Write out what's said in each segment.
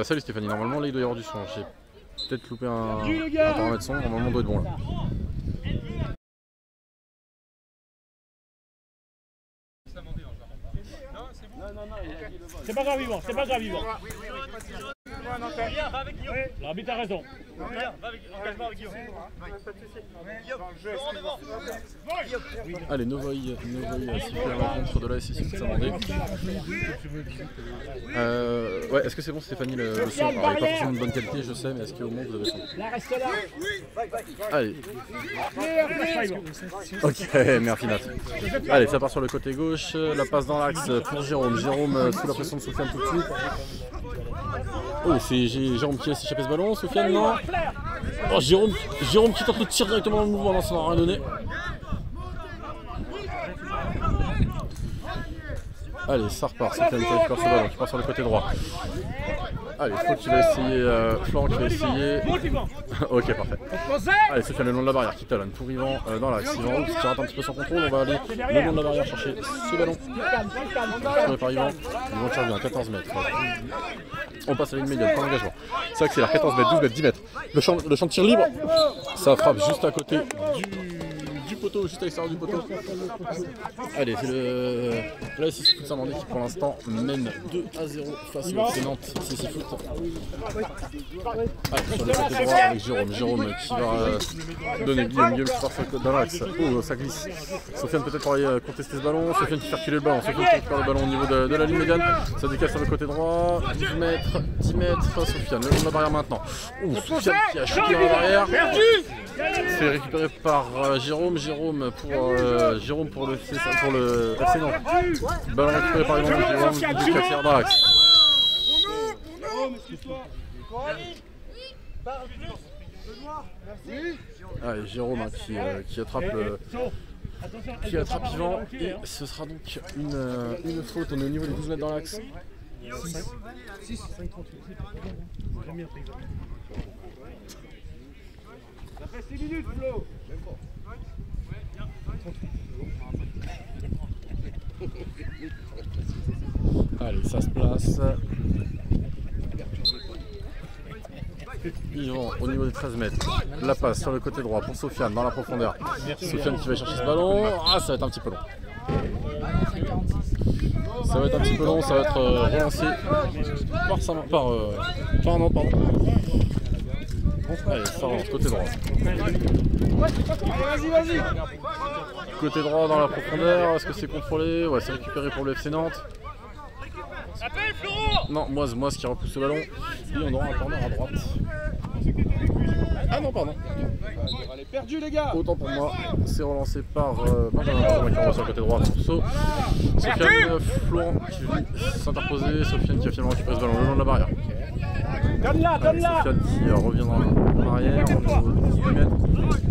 Salut Stéphanie, normalement là il doit y avoir du son. J'ai peut-être loupé un paramètre son, normalement on doit être bon là. C'est pas grave, Yvan, c'est pas grave, Yvan. L'arbitre a raison. Allez, Novoï siffle la rencontre de la SSI de Saint-Mandé. Ouais, est-ce que c'est bon Stéphanie le son? Alors, il n'est pas forcément de bonne qualité, je sais, mais est-ce qu'au moins vous avez le son? Là, reste là. Allez. Ok, merci Nat. Allez, ça part sur le côté gauche, la passe dans l'axe pour Jérôme. Jérôme sous la pression de Sofiane tout de suite. Oh, c'est Jérôme qui laisse échapper ce ballon, Sofiane non. Oh, Jérôme qui tente le tir directement dans le mouvement, non, ça n'a rien donné. Allez, ça repart, Sofiane qui récupère ce ballon, qui part sur le côté droit. Allez, Flo qui va essayer, Florent qui va essayer. Ok, parfait. Allez, Sofiane le long de la barrière qui talonne pour Yvan dans l'axe. Yvan qui rate un petit peu son contrôle, on va aller le long de la barrière chercher ce ballon. Tiré par Yvan, Yvan qui revient à 14 mètres. On passe à la ligne médiane, point d'engagement. Ça accélère, 14 mètres, 12 mètres, 10 mètres. Le champ de tir libre, ça frappe juste à côté du poteau, juste à l'extérieur du poteau. Allez, c'est la SSI Foot Saint-Mandé qui pour l'instant mène 2-0 face au FC Nantes SSI Foot. Allez, sur le côté droit avec Jérôme qui va donner Guillaume qui part dans l'axe. Oh, ça glisse. Sofiane peut-être pour aller contester ce ballon. Sofiane qui fait reculer le ballon. Sofiane qui récupère le ballon au niveau de la ligne médiane. Ça décale sur le côté droit. 12 mètres, 10 mètres. Sofiane, le long de la barrière maintenant. Oh, Sofiane qui a chuté dans la barrière. C'est récupéré par Jérôme pour le FC Nantes. Ballon récupéré par Jérôme qui accélère dans l'axe. Allez, Jérôme qui attrape Yvan et ce sera donc une faute. On est au niveau des 12 mètres dans l'axe. 6. Ça fait 6 minutes, Flo. Allez, ça se place. Yvan au niveau des 13 mètres. La passe sur le côté droit pour Sofiane dans la profondeur. Sofiane qui va chercher ce ballon. Ah, ça va être un petit peu long. Ça va être un petit peu long, ça va être relancé par Nantes, pardon. Allez, ça relance, côté droit. Vas-y. Côté droit dans la profondeur, est-ce que c'est contrôlé? Ouais, c'est récupéré pour le FC Nantes. Non, Moise qui repousse le ballon. Et on aura un corner à droite. Ah non, pardon. Elle est perdue, les gars. Autant pour moi, c'est relancé par Benjamin qui renvoie sur le côté droit. Sofiane Florent qui vient s'interposer. Sofiane qui a finalement récupéré ce ballon le long de la barrière. Donne-la. Sofiane qui revient en arrière, au niveau de 18 mètres.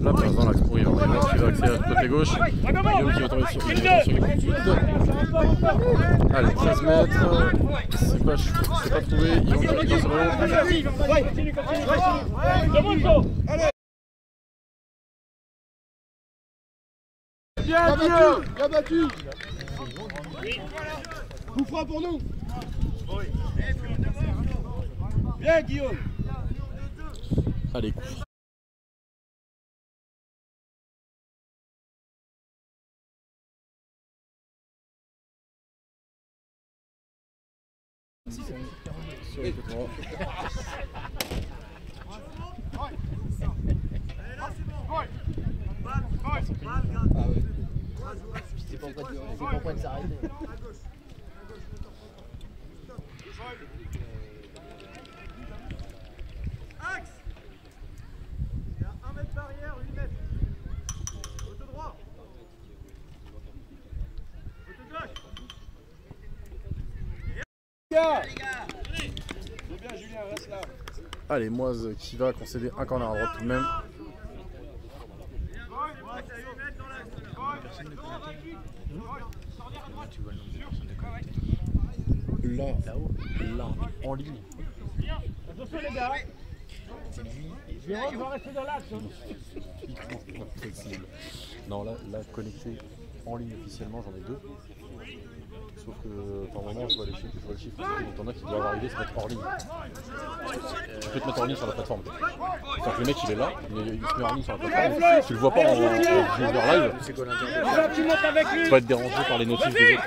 La passe dans l'axe pour Yvan. Yvan qui va accélérer du côté gauche. Guillaume qui va tomber sur le Allez, 13 mètres. C'est pas trouvé. Yvan qui récupère ce ballon. Bien battu. Coup franc pour nous. Bien, Guillaume. Allez, coup franc. Sur le côté droit. Ah ouais. Je sais pas pourquoi de s'arrêter. Axe. Il y a 1 mètre barrière, 8 mètres. Côté droit. Côté gauche. C'est bien, Julien, reste là. Allez, Moise qui va concéder un corner à droite tout de même. Là, en ligne. Attention les gars. Jérôme va rester dans l'axe. Non, là connecté en ligne officiellement, j'en ai 2. sauf que par moment je vois le chiffre, donc t'en as qui doivent arriver, se mettre hors ligne. Tu peux te mettre hors ligne sur la plateforme. C'est-à-dire que le mec il est là, mais il se met hors ligne sur la plateforme, tu le vois pas en live, c'est quoi l'intérêt? Tu vas être dérangé par les notifs des autres.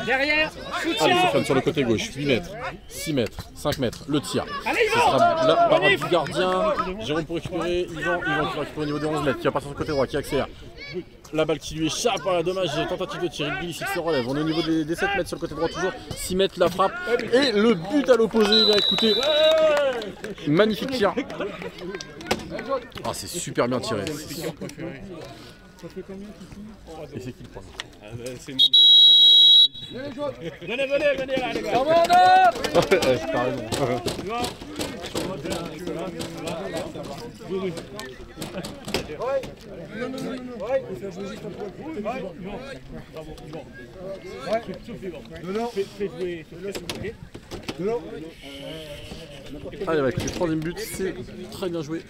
Derrière, allez Sofiane sur le côté gauche, 8 mètres, 6 mètres, 5 mètres, le tir. Ce sera la parade du gardien, Jérôme pour récupérer, Yvan qui récupère au niveau des 11 mètres, qui va passer sur le côté droit, qui accélère. La balle qui lui échappe, dommage, tentative de tir, Billy se relève, on est au niveau des 7 mètres sur le côté droit toujours, 6 mètres la frappe, et le but à l'opposé, bien écoutez, magnifique tir. Ah c'est super bien tiré. Et c'est qui le premier? C'est mon jeu, c'est pas bien les mecs. Venez là les gars. C'est pareil. Allez, avec le troisième but, c'est très bien joué.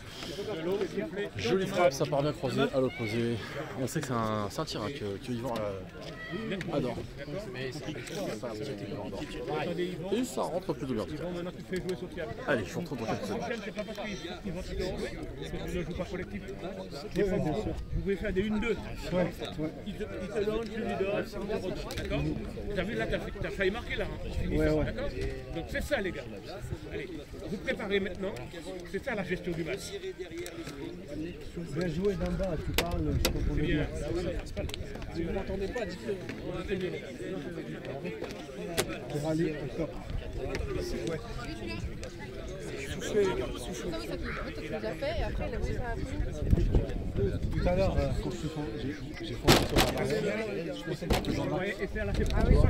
Jolie frappe, ça part bien croisé à l'opposé. On sait que c'est un tir que Yvan adore. Et ça rentre plutôt bien. Allez, je suis rentré dans quelques secondes. Ne joue pas collectif. Vous pouvez faire des 1-2. Il te donne, tu lui donnes. D'accord? T'as vu là, t'as failli marquer là. D'accord? Donc c'est ça les gars. Allez, vous préparez maintenant. C'est ça la gestion du match. Bien joué d'en bas, tu parles, je comprends bien. Si vous m'entendez pas, dites-le. Pour aller encore. Tout à l'heure, quand j'ai foncé sur la barrière, je pensais pas que j'en avais. Et faire la séparation.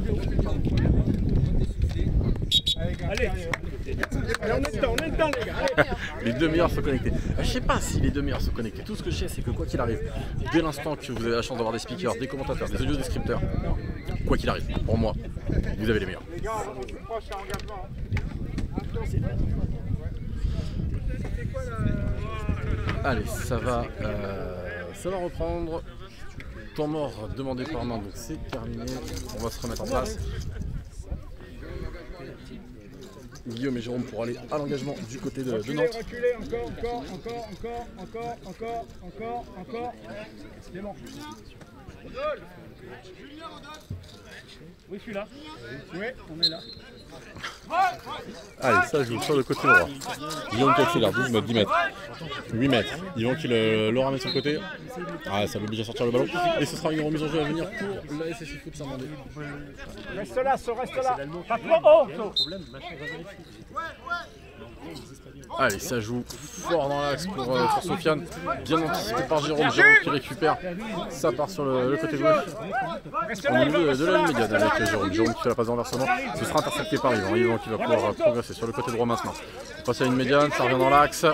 Allez, on est dedans les gars. Les deux meilleurs sont connectés. Je sais pas si les deux meilleurs sont connectés. Tout ce que je sais, c'est que quoi qu'il arrive, dès l'instant que vous avez la chance d'avoir des speakers, des commentateurs, des audio descripteurs, quoi qu'il arrive, pour moi, vous avez les meilleurs. Les gars, on est proche à engagement. Allez, ça va reprendre. Temps mort demandé par main, donc c'est terminé. On va se remettre en place. Guillaume et Jérôme pour aller à l'engagement du côté de Nantes. Reculez, encore. C'est bon. Oui, je suis là. Oui, on est là. Allez, ça joue sur le côté droit. Guillaume qui accélère, 12 mètres, 10 mètres, 8 mètres. Yvan qui le ramène sur le côté. Ah, ça l'oblige à sortir le ballon. Et ce sera une remise en jeu à venir pour la SSI Foot Saint-Mandé. Reste là. Pas trop haut. Allez, ça joue fort dans l'axe pour Sofiane. Bien anticipé par Jérôme. Jérôme qui récupère. Ça part sur le côté gauche. Au niveau de la ligne médiane avec Jérôme. Jérôme qui fait la passe de renversement. Ce sera intercepté par Yvan. Yvan qui va pouvoir progresser sur le côté droit maintenant. On passe à une médiane, ça revient dans l'axe.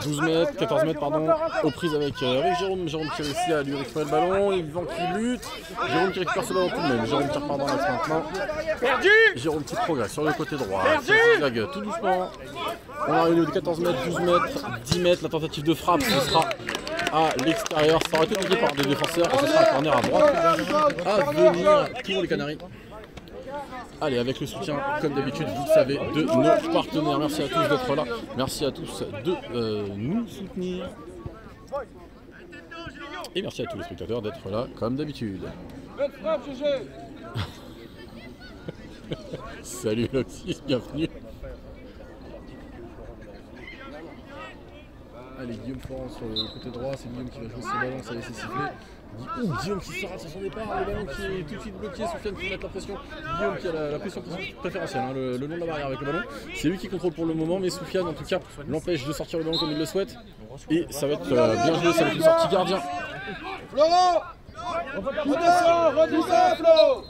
12 mètres, 14 mètres pardon. Aux prises avec Jérôme. Jérôme qui réussit à lui récupérer le ballon. Yvan qui lutte. Jérôme qui récupère ce ballon tout de même. Jérôme qui repart dans l'axe maintenant. Jérôme qui progresse sur le côté droit. Zigzag tout doucement. On arrive au niveau de 14 mètres, 12 mètres, 10 mètres. La tentative de frappe, ce sera à l'extérieur. Ça aurait été bloqué par des défenseurs. Et ce sera un corner à droite à venir pour les Canaries. Allez, avec le soutien, comme d'habitude, vous le savez, de nos partenaires. Merci à tous d'être là. Merci à tous de nous soutenir. Et merci à tous les spectateurs d'être là, comme d'habitude. Salut Loxis, bienvenue. Allez, Guillaume Florent sur le côté droit, c'est Guillaume qui va jouer ses ballons, ça va laisser siffler. Guillaume qui se rate sur son départ, le ballon qui est tout de suite bloqué, Sofiane qui met la pression. Guillaume qui a la pression préférentielle, hein, le long de la barrière avec le ballon. C'est lui qui contrôle pour le moment, mais Sofiane en tout cas l'empêche de sortir le ballon comme il le souhaite. Et ça va être bien joué, ça va être une sortie gardien. Florent, redescends, Flo.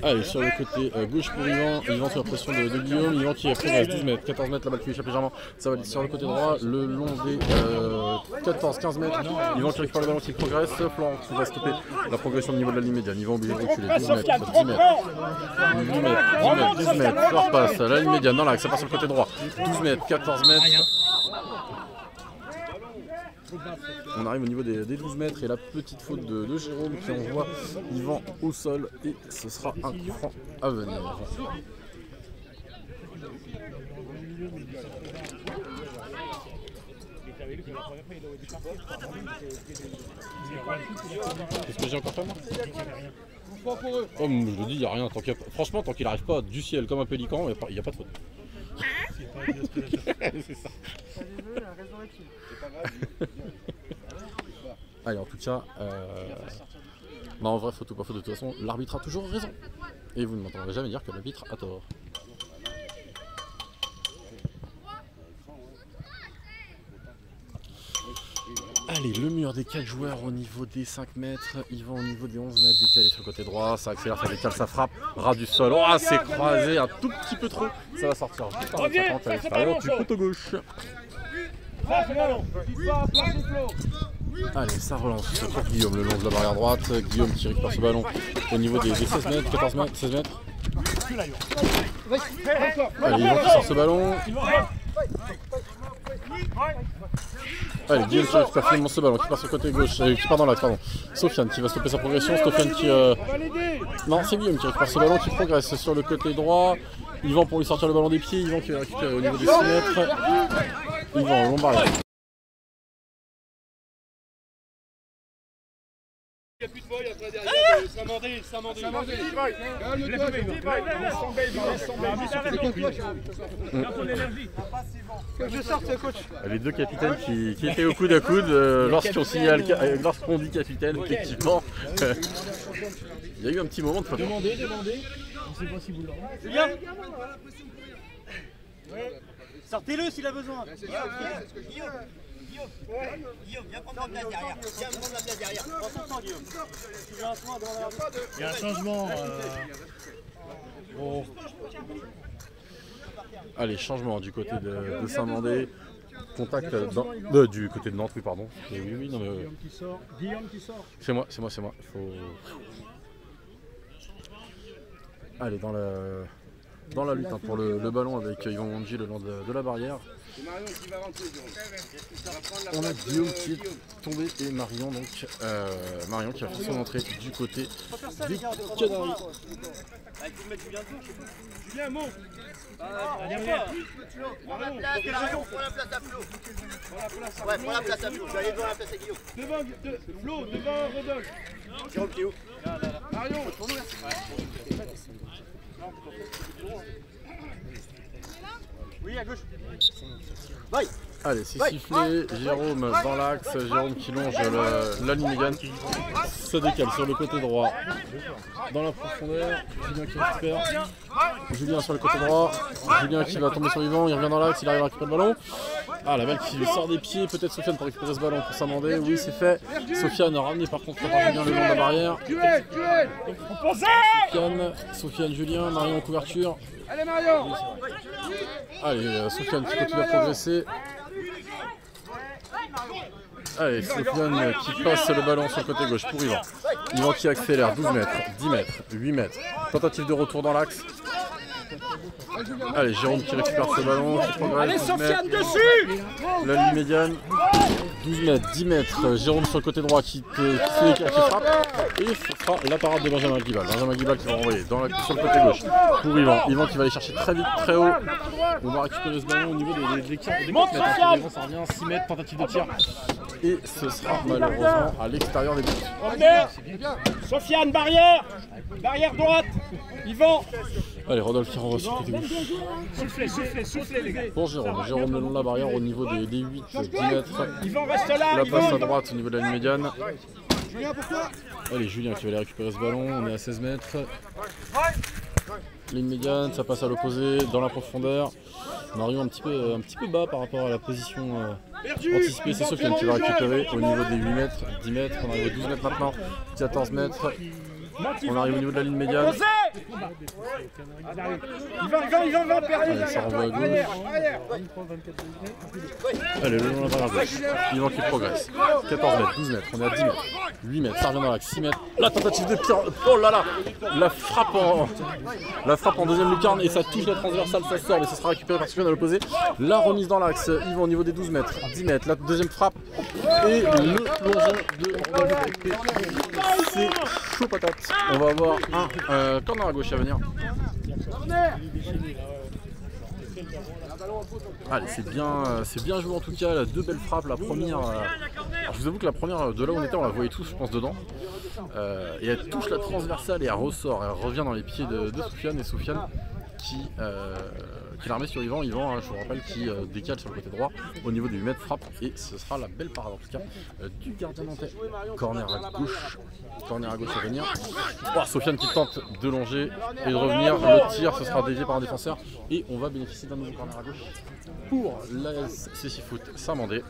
Allez, sur le côté gauche pour Yvan, Yvan sur la pression de Guillaume, Yvan qui progresse 12 mètres, 14 mètres, la balle qui lui échappe légèrement, ça va aller sur le côté droit, le long des 14-15 mètres, Yvan qui récupère le ballon qui progresse, Florent qui va stopper la progression au niveau de la ligne médiane, Yvan obligé de reculer, 12 mètres, 10 mètres, 8 mètres, 10 mètres, 12 mètres, Fleur passe, la ligne médiane dans l'axe, ça part sur le côté droit, 12 mètres, 14 mètres. On arrive au niveau des 12 mètres et la petite faute de Jérôme qui envoie Yvan au sol et ce sera un coup franc à venir. Qu'est-ce que j'ai encore fait moi? Oh, je le dis, il n'y a rien. Franchement, tant qu'il n'arrive pas du ciel comme un pélican, il n'y a pas de faute. C'est ça. Allez, en tout cas, non, en vrai, faute ou pas faute, de toute façon, l'arbitre a toujours raison. Et vous ne m'entendrez jamais dire que l'arbitre a tort. Allez, le mur des 4 joueurs au niveau des 5 mètres, Yvan au niveau des 11 mètres, décalé sur le côté droit, ça accélère, ça décale, ça frappe, ras du sol, oh c'est croisé un tout petit peu trop, ça va sortir juste en 50 à l'extérieur du poteau gauche. Allez, ça relance pour Guillaume le long de la barrière droite, Guillaume qui récupère ce ballon au niveau des 16 mètres, 14 mètres, 16 mètres. Allez, Yvan qui sort ce ballon. Allez, Guillaume qui récupère finalement ce ballon, qui part sur le côté gauche, qui part dans l'axe, pardon. Sofiane qui va stopper sa progression, Sofiane qui... Non, c'est Guillaume qui récupère ce ballon, qui progresse sur le côté droit. Yvan pour lui sortir le ballon des pieds, Yvan qui va récupérer au niveau des 6 mètres. Yvan, long barrière. Il n'y a plus de boy après derrière, Samandé. Je sorte, coach. Les deux capitaines qui étaient au coude à coude lorsqu'on dit capitaine, effectivement. Il y a eu un petit moment de photo. Demandez. Je ne sais pas si vous l'aurez. Julien, sortez-le s'il a besoin. Guillaume, viens prendre la place derrière. Prends ton temps, Guillaume. Il y a un changement. Bon. Allez, changement du côté de Saint-Mandé. Contact du côté de Nantes, oui, pardon. Oui, non, mais... Guillaume qui sort. C'est moi. Faut... Allez, dans la lutte pour le ballon avec Yvan Mondji le long de la barrière. On a Guillaume qui est tombé et Marion, donc Marion qui a fait son entrée du côté des Canaries. Julien, monte. Prends la place à Flo. Ouais, prends la place à Flo. Je vais aller devant la place à Guillaume. Flo, devant Rodolphe. Jérôme qui est où? Marion. Oui, à gauche. Bye. Allez, c'est sifflé, Jérôme dans l'axe, Jérôme qui longe la ligne médiane, se décale sur le côté droit, dans la profondeur, Julien qui récupère, Julien sur le côté droit, Julien qui va tomber sur Yvan, il revient dans l'axe, il arrive à récupérer le ballon. Ah, la balle qui lui sort des pieds, peut-être Sofiane pour récupérer ce ballon pour Saint-Mandé, oui c'est fait. Sofiane a ramené par contre par Julien le long de la barrière. Sofiane, Julien, Marion en couverture. Allez Marion. Allez, Sofiane qui continue à progresser. Allez, Sofiane qui passe le ballon sur le côté gauche pour Yvan. Yvan qui accélère, 12 mètres, 10 mètres, 8 mètres. Tentative de retour dans l'axe. Allez, Jérôme qui récupère ce ballon, qui progresse. Allez Sofiane dessus. La ligne médiane, 12 mètres, 10 mètres. Jérôme sur le côté droit qui frappe. Et ce sera la parade de Benjamin Guibal. Benjamin Guibal qui va renvoyer sur le côté gauche pour Yvan. Yvan qui va aller chercher très vite, très haut. On va récupérer ce ballon au niveau des 4 mètres. Ça revient 6 mètres, tentative de tir. Et ce sera malheureusement à l'extérieur des buts. Sofiane, barrière droite. Yvan. Allez, Rodolphe qui renvoie sur le côté gauche. Soufflez les gars. Pour Jérôme le long de la barrière au niveau des 8-10 mètres. Yvan reste là. La passe à droite au niveau de la ligne médiane. Allez, Julien qui va aller récupérer ce ballon, on est à 16 mètres. Ligne médiane, ça passe à l'opposé, dans la profondeur. Marion un petit peu bas par rapport à la position anticipée. C'est Sofiane qui va récupérer au niveau des 8 mètres, 10 mètres, on arrive aux 12 mètres maintenant, 14 mètres. On arrive au niveau de la ligne médiane. Il va, Allez, ça renvoie à gauche. Allez, le long de la barre à gauche. Yvan qui progresse. 14 mètres, 12 mètres, on est à 10 mètres. 8 mètres, ça revient dans l'axe, 6 mètres. La tentative de tir. Oh là là. La frappe en deuxième lucarne et ça touche la transversale, ça sort, mais ça sera récupéré par Soufiane à l'opposé. La remise dans l'axe, Yvan au niveau des 12 mètres, 10 mètres, la deuxième frappe et le plongeon de Rodolphe. C'est chaud patate. On va avoir un corner à gauche à venir. Allez, c'est bien joué en tout cas, deux belles frappes. La première, alors je vous avoue que la première de là où on était, on la voyait tous, je pense, dedans. Et elle touche la transversale et elle ressort, elle revient dans les pieds de Soufiane, et Soufiane qui la remet sur Yvan. Yvan, je vous rappelle, qui décale sur le côté droit au niveau des 8 mètres frappe, et ce sera la belle parade en tout cas du gardien nantais. Corner à gauche à venir. Oh, Soufiane qui tente de longer et de revenir. Le tir, ce sera dévié par un défenseur et on va bénéficier d'un nouveau corner à gauche pour l'AS Cécifoot Saint-Mandé.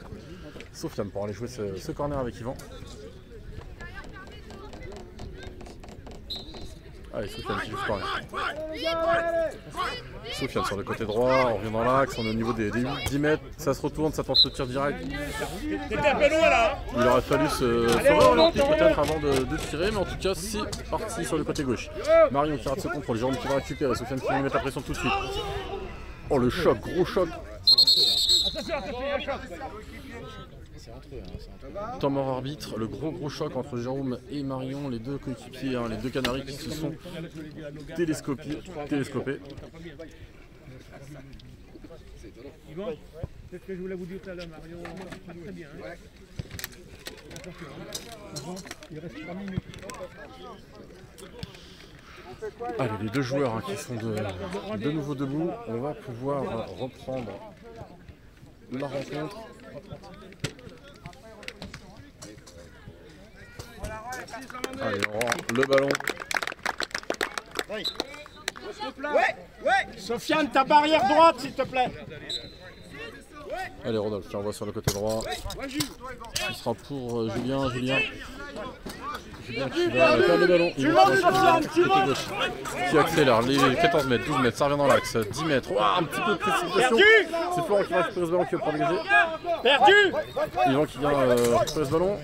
Soufiane pour aller jouer ce corner avec Yvan. Allez, Soufiane qui joue ce corner. Soufiane sur le côté droit, on revient dans l'axe, on est au niveau des 10 mètres, ça se retourne, ça tente le tir direct. Il aurait fallu se réorienter peut-être avant de tirer, mais en tout cas c'est parti sur le côté gauche. Marion qui rate ce contrôle, Jérôme qui va récupérer, Soufiane qui va lui mettre la pression tout de suite. Oh le choc, gros choc. Temps mort arbitre, le gros choc entre Jérôme et Marion, les deux coéquipiers, les deux Canaries qui se sont télescopés. Yvan, c'est ce que je voulais vous dire tout à l'heure, Marion, pas très bien. Il reste 3 minutes. Allez, les deux joueurs qui sont de nouveau debout, on va pouvoir reprendre la rencontre. Allez, on rend le ballon. Soufiane, ta barrière droite, s'il te plaît. Allez, Rodolphe qui envoie sur le côté droit. Ce sera pour Julien qui va faire le ballon. Il va côté gauche. Qui accélère les 14 mètres, 12 mètres, ça revient dans l'axe, 10 mètres. Oh, un petit peu de précipitation. C'est Florent qui va récupérer ce ballon, qui va pouvoir dégager. Perdu. Yvan qui vient récupérer ce ballon.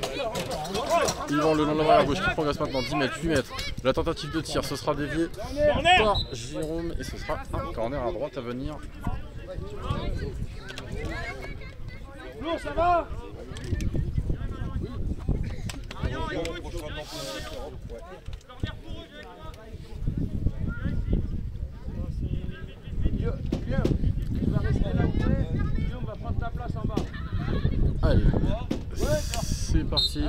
Yvan le long de la barrière gauche qui progresse maintenant, 10 mètres, 8 mètres. La tentative de tir, ce sera dévié par Jérôme et ce sera un corner à droite à venir. Lourd, ça va. Allez, c'est parti.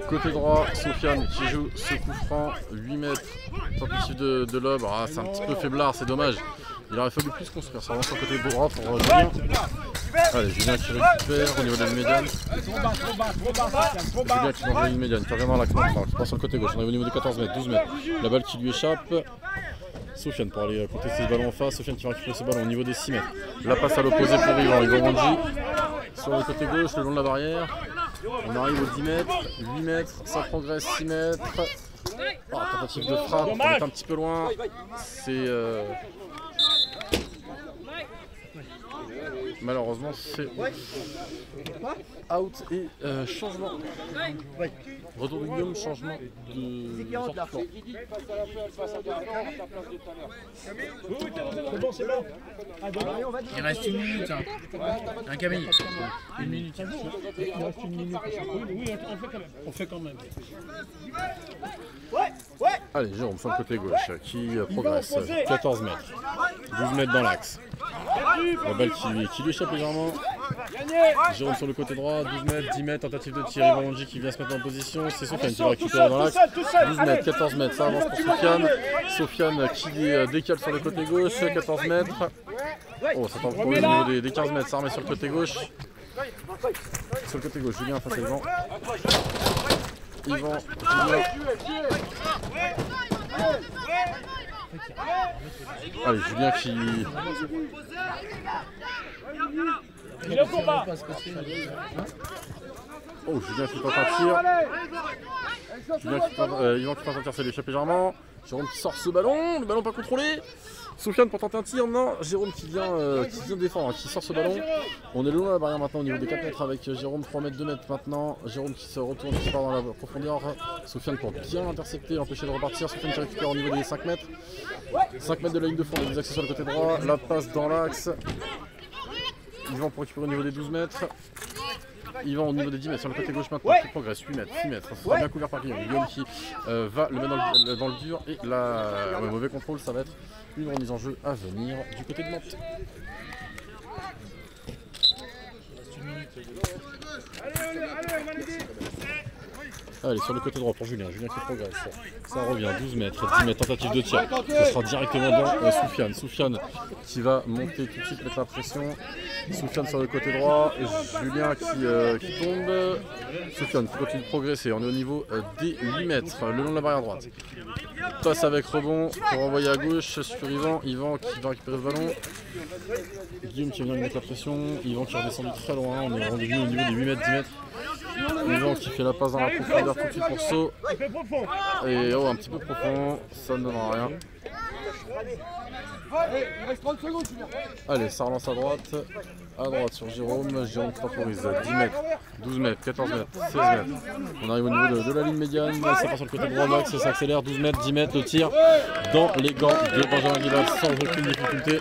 Côté droit, Soufiane qui joue ce coup franc, 8 mètres, tentative de lob. Ah, c'est un petit peu faiblard, c'est dommage. Il aurait fallu plus construire, ça avance sur le côté droit pour Julien. Allez, Julien qui récupère au niveau de la ligne médiane. Julien qui va dans la ligne médiane, qui revient dans l'axe maintenant, qui passe sur le côté gauche. On est au niveau des 14 mètres, 12 mètres. La balle qui lui échappe. Soufiane pour aller contester ce ballon en face. Soufiane qui va récupérer ce ballon au niveau des 6 mètres. La passe à l'opposé pour Yvan. Yvan Bonji sur le côté gauche, le long de la barrière. On arrive aux 10 mètres, 8 mètres, ça progresse, 6 mètres. Oh, tentative de frappe, on est un petit peu loin. C'est malheureusement c'est out et changement. Retour de Guillaume, changement de sortie. C'est bon, c'est bon. Il reste 1 minute. Hein. Un Camille. 1 minute. Il reste 1 minute. Oui, On fait quand même. Allez, Jérôme sur le côté gauche qui progresse. 14 mètres. 12 mètres dans l'axe. La balle qui lui échappe légèrement. Jérôme sur le côté droit, 12 mètres, 10 mètres, tentative de tir. Yvan Bonji qui vient se mettre en position. C'est Soufiane qui va récupérer dans l'axe. 12 mètres, 14 mètres, ça avance pour Soufiane. Soufiane qui décale sur le côté gauche, 14 mètres. Oh, ça tente au niveau des 15 mètres, ça remet sur le côté gauche. Sur le côté gauche, Julien face à Yvan. Yvan, allez, Julien qui... Il est au combat. Oh, Julien qui tente un tir. Yvan qui tente un tir, c'est l'échappé légèrement. Jérôme qui sort ce ballon, le ballon pas contrôlé. Soufiane pour tenter un tir, non. Jérôme qui vient défendre, hein, qui sort ce ballon. On est loin de la barrière maintenant au niveau des 4 mètres avec Jérôme, 3 mètres, 2 mètres maintenant. Jérôme qui se retourne, qui part dans la profondeur. Soufiane pour bien intercepter, empêcher de repartir. Soufiane qui récupère au niveau des 5 mètres. 5 mètres de la ligne de fond, on a des accès sur le côté droit. La passe dans l'axe. Yvan pour récupérer au niveau des 12 mètres. Yvan au niveau des 10 mètres sur le côté gauche maintenant qui progresse, 8 mètres, 6 mètres, ça sera bien couvert par Guillaume. Guillaume qui va le mettre dans le dur et là, mauvais contrôle, ça va être une remise en jeu à venir du côté de Nantes. Allez, sur le côté droit pour Julien, Julien qui progresse, ça revient, 12 mètres, 10 mètres, tentative de tir, ça sera directement dans Soufiane. Soufiane qui va monter tout de suite, mettre la pression. Soufiane sur le côté droit, Julien qui tombe. Soufiane qui continue de progresser, on est au niveau des 8 mètres, le long de la barrière droite. Passe avec rebond pour envoyer à gauche sur Yvan, Yvan qui va récupérer le ballon. Guillaume qui vient de mettre la pression, Yvan qui est redescendu très loin, on est rendu au niveau des 8 mètres, 10 mètres. Yvan qui fait la passe dans la profondeur tout de suite pour saut. Et oh, un petit peu profond, ça ne donnera rien. Allez, ça relance à droite sur Jérôme, Jérôme qui temporise, 10 mètres, 12 mètres, 14 mètres, 16 mètres. On arrive au niveau de la ligne médiane, ça part sur le côté droit, Max, ça s'accélère, 12 mètres, 10 mètres, le tir dans les gants de Benjamin Guilal sans aucune difficulté.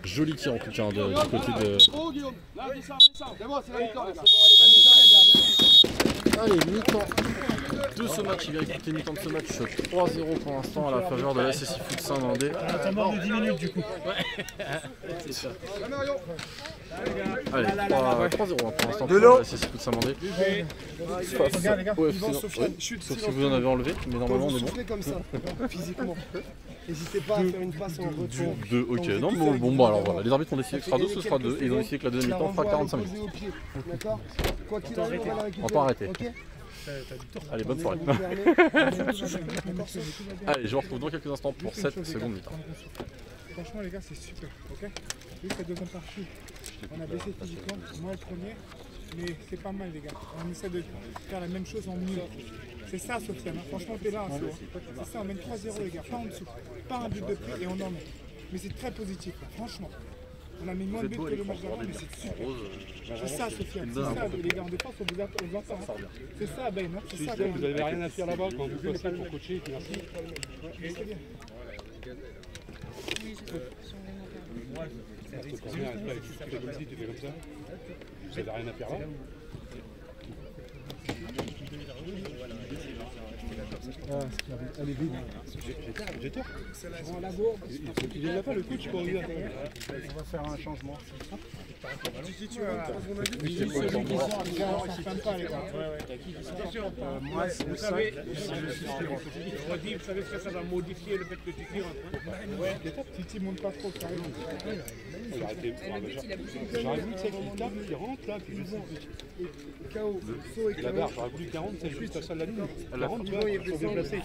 Joli tir en tout cas du côté de... Allez, mi-temps de ce match, il vient écouter mi-temps de ce match, 3-0 pour l'instant à la faveur de la SSI Foot Saint-Mandé. T'as mort de 10 minutes du coup. C'est ça. Allez, 3-0 pour l'instant pour la SSI Foot Saint-Mandé. Sauf si vous en avez enlevé, mais normalement on est bon. Comme ça, physiquement. N'hésitez pas à faire une passe en retour. 2, ok, non, bon, bah alors voilà, les arbitres ont décidé que ce sera 2, ce sera 2, et ils ont décidé que la deuxième mi-temps fera 45 minutes. D'accord. Quoi qu'il arrive, on va la récupérer. On peut arrêter. Okay. Allez, bonne soirée. Allez, je vous retrouve dans quelques instants pour cette seconde mi-temps. Franchement les gars, c'est super, ok. Juste la deuxième partie, on a baissé physiquement, moi le premier, mais c'est pas mal les gars. On essaie de faire la même chose en mieux. C'est ça Sofiane, hein. Franchement t'es là, c'est ça, on mène 3-0 les gars, pas en dessous, pas un but de près et on en met. Mais c'est très positif, là. Franchement. On a mis moins de buts que le match d'avant, mais c'est super. C'est ça Sofiane, c'est ça les gars, en défense on vous entend. Hein. C'est ça Ben, hein. C'est ça Ben. Vous n'avez rien à faire là-bas quand vous passez pour coacher, merci. C'est bien. Tu fais comme ça. Vous n'avez rien à faire là. Elle est vide. J'ai tort. Il faut qu'il vienne là-bas, le coach, pour regarder. On va faire un changement. Moi, vous savez, vous savez ce que ça va modifier le fait que tu tires. Titi monte pas trop, carrément. J'aurais voulu que celle qui tape, qui rentre là, puis je sais. La barre, j'aurais voulu 40, c'est juste à ça de la ligne. 40, tu vois, il faut bien placer.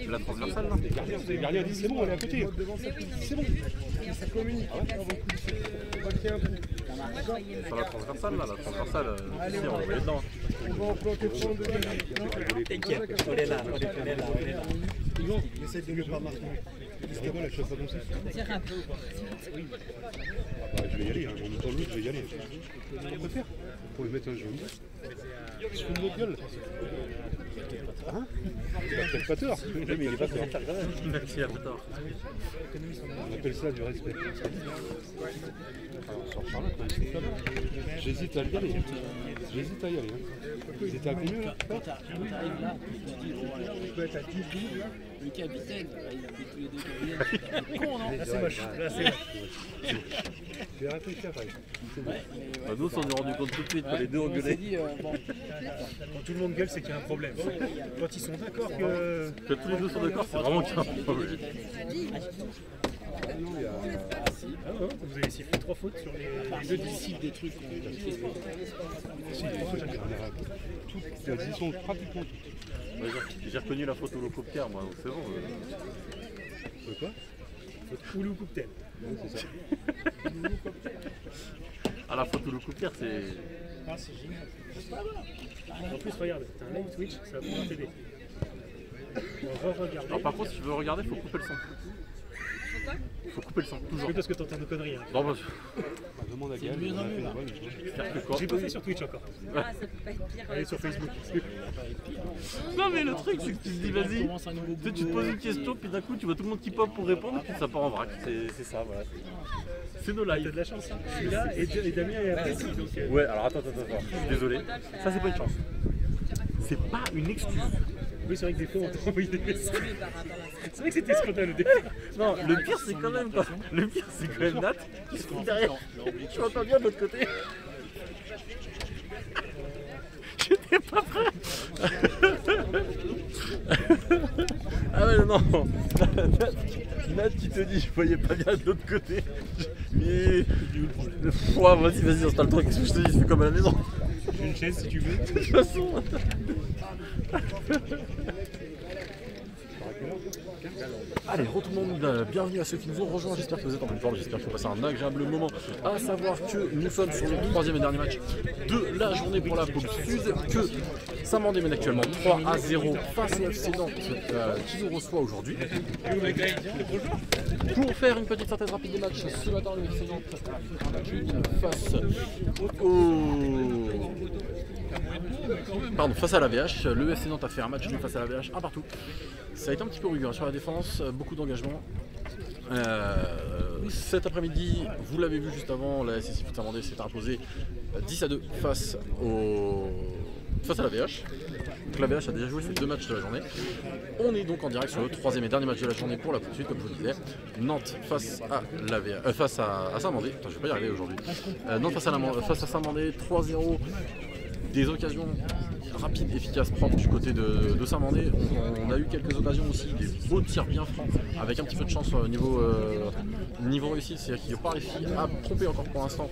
La transversale là. Les gardiens disent c'est bon, elle est à côté. C'est bon. Ça communique. Sur la transversale là, la transversale, ici on va aller dedans. On va en planter 32 T'inquiète, on est là. Essaye de ne pas marquer. C'est bon, la chasse comme ça. Je vais y aller, en même temps l'autre, je vais y aller. On peut faire. Pour lui mettre un jaune. Je fous de votre gueule. Hein? Il a peut-être pas tort. Mais il est pas tort. Merci, à plus tard. On appelle ça du respect. Alors, sur Charlotte, j'hésite à y aller. J'hésite à y aller. Vous étiez à combien là? Quand t'arrives là, tu peux être à 10 12 là. Le capitaine, il a fait tous les deux cabinets. Con, non? Là, c'est moche. Là, c'est moche. Je vais réfléchir après. Nous, on s'en est rendu compte tout de suite, les deux ont gueulé. Quand tout le monde gueule, c'est qu'il y a un problème. Quand ils sont d'accord que tous les deux sont d'accord, c'est vraiment qu'il y a un problème. vous avez sifflé 3 fautes sur les deux disciples des trucs. Si, toutes, elles y sont pratiquement toutes. J'ai reconnu la faute au locoptère, moi, donc c'est bon. Quoi? Oulou Couptel. C'est ça. Ah, la faute au locoptère, c'est Ah, c'est génial. En plus, regarde, t'as un live Twitch, ça va pouvoir t'aider. On va regarder. Alors, par contre, si tu veux regarder, il faut couper le son. Faut couper le son, toujours. Oui, parce que t'entends nos conneries. Hein. Non, bah, demande à Gaël. j'ai pas fait sur Twitch encore. Ah, ça peut pas être pire. Allez sur Facebook. Non, mais le truc, c'est que tu te dis, vas-y, tu te poses une question, puis d'un coup, tu vois tout le monde qui pop pour répondre, puis ça part en vrac. C'est ça, voilà. C'est nos lives. T'as de la chance, hein. Je suis là et Damien est après. Donc, Ouais, alors attends. Je suis désolé. Ça, c'est pas une chance. C'est pas une excuse. Oui, c'est vrai que des fois, on t'a envoyé des messages. C'est vrai que c'était scandaleux. Non, le pire, c'est quand même quoi. Le pire, c'est quand même Nat qui se trouve derrière. Tu m'entends bien de l'autre côté. J'étais pas prêt. Ah ouais, non. Nat qui te dit, je voyais pas bien de l'autre côté. Mais. Vas-y, installe-toi. Qu'est-ce que je te dis? C'est comme à la maison. J'ai une chaise si tu veux. De toute façon. Allez, re tout le monde, bienvenue à ceux qui nous ont rejoints, j'espère que vous êtes en bonne forme, j'espère que vous passez un agréable moment, à savoir que nous sommes sur le troisième et dernier match de la journée pour la Pôle Sud, que Saint-Mandé mène actuellement 3-0 face au FC Nantes qui nous reçoit aujourd'hui. Pour faire une petite synthèse rapide des matchs, ce matin le FC Nantes face face à la VH, le FC Nantes a fait un match nul face à la VH, un partout. Ça a été un petit peu rugueux sur la défense, beaucoup d'engagement. Cet après-midi, vous l'avez vu juste avant, la SSI Foot Saint-Mandé s'est imposée 10-2 face à la VH. Donc la VH a déjà joué ses deux matchs de la journée. On est donc en direct sur le troisième et dernier match de la journée pour la poursuite, comme je vous disais. Nantes face à Saint-Mandé. Attends, je vais pas y arriver aujourd'hui. Nantes face à Saint-Mandé, 3-0. Des occasions rapides, efficaces, propres du côté de Saint-Mandé. On a eu quelques occasions aussi, des beaux tirs bien francs, avec un petit peu de chance au niveau réussite, c'est-à-dire qu'il n'a pas réussi à tromper encore pour l'instant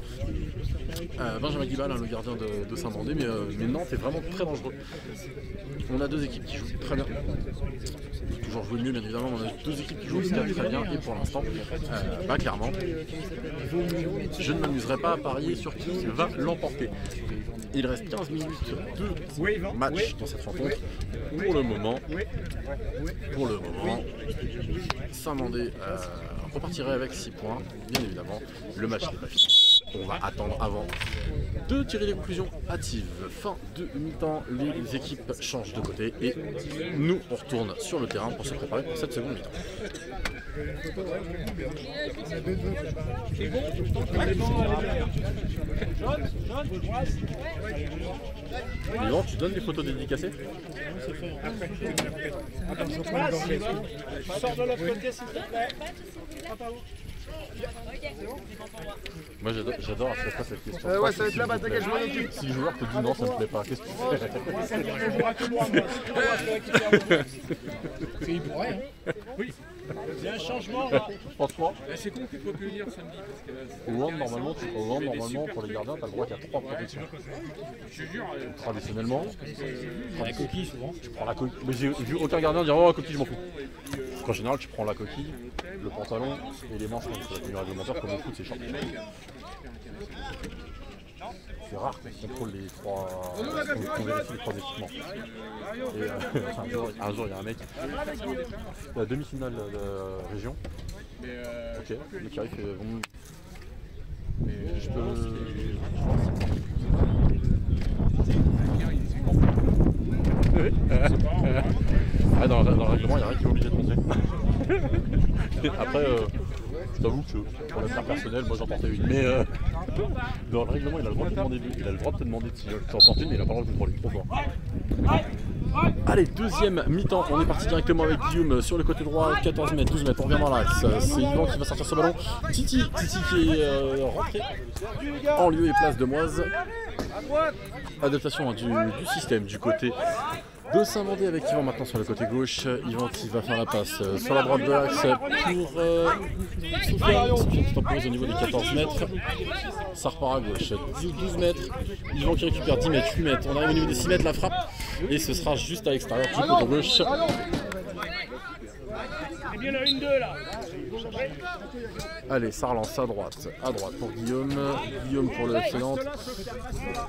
Benjamin Guibal, le gardien de Saint-Mandé, mais Nantes est vraiment très dangereux. On a deux équipes qui jouent très bien. Toujours jouer mieux bien évidemment, on a deux équipes qui jouent aussi très bien et pour l'instant, clairement, je ne m'amuserai pas à parier sur qui va l'emporter. Il reste 15 minutes de match dans cette rencontre. Pour le moment, Saint-Mandé repartirait avec 6 points. Bien évidemment, le match n'est pas fini. On va attendre avant de tirer des conclusions hâtives. Fin de mi-temps, les équipes changent de côté et nous on retourne sur le terrain pour se préparer pour cette seconde mi-temps. Yvan, tu donnes des photos dédicacées? Sors de l'autre côté s'il te plaît. Moi j'adore à chaque fois cette question. Ouais, ça va être là-bas, t'inquiète, je m'en occupe. Si le joueur te dit non, ça me plaît pas, qu'est-ce que tu fais? Bonjour à tout le monde. C'est il pourrait, hein. Oui. Il y a un changement. Franchement, C'est con qu'il ne faut plus venir samedi. au hand, normalement, pour les gardiens, tu as le droit qu'à 3 protections. Je te jure. Traditionnellement, La coquille souvent. tu prends la coquille. Mais j'ai vu aucun gardien dire oh, la coquille, je m'en fous. En général, tu prends la coquille, le pantalon et les manches, c'est la tenue réglementaire, comme au foot, c'est short. C'est rare qu'on contrôle les trois, qu'on vérifie les trois équipements. Et un jour, il y a un mec, la demi-finale de région. Ok, le qui arrive fait je peux. Dans le règlement, il n'y a rien qui est obligé de montrer. Après, je t'avoue que pour l'affaire personnelle, moi j'en portais une. Mais dans le règlement, il a le droit de te demander, si tu en portes une, mais il n'a pas le droit de contrôler. Trop fort. Allez, deuxième mi-temps, on est parti directement avec Guillaume sur le côté droit, 14 mètres, 12 mètres, on revient dans l'axe. C'est Yvan qui va sortir ce ballon. Titi qui est rentré en lieu et place de Moise. Adaptation du système du côté de Saint-Mandé avec Yvan maintenant sur le côté gauche. Yvan qui va faire la passe sur la droite de l'axe pour Soufiane qui tempose au niveau des 14 mètres. Ça repart à gauche, 12 mètres. Yvan qui récupère 10 mètres, 8 mètres. On arrive au niveau des 6 mètres, la frappe. Et ce sera juste à l'extérieur du côté gauche. C'est bien la 1-2 là. Allez, ça relance à droite pour Guillaume. Guillaume pour le excellente.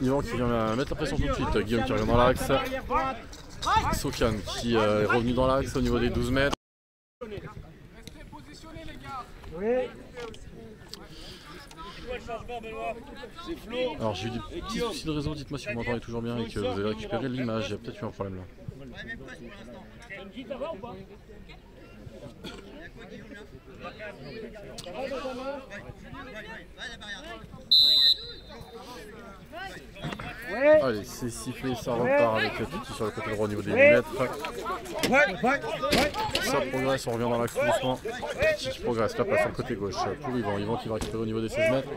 Yvan qui vient mettre la pression tout de suite. Guillaume qui revient dans l'axe. Sofiane qui est revenu dans l'axe au niveau des 12 mètres. Alors j'ai eu des petits soucis de réseau, dites-moi si vous m'entendez toujours bien et que vous avez récupéré l'image, il y a peut-être eu un problème là. Allez, c'est sifflé, ça repart avec Titi sur le côté droit au niveau des 8 mètres. Ça progresse, on revient dans l'axe doucement. Titi qui progresse, là passe sur le côté gauche pour Yvan. Yvan qui va récupérer au niveau des 16 mètres.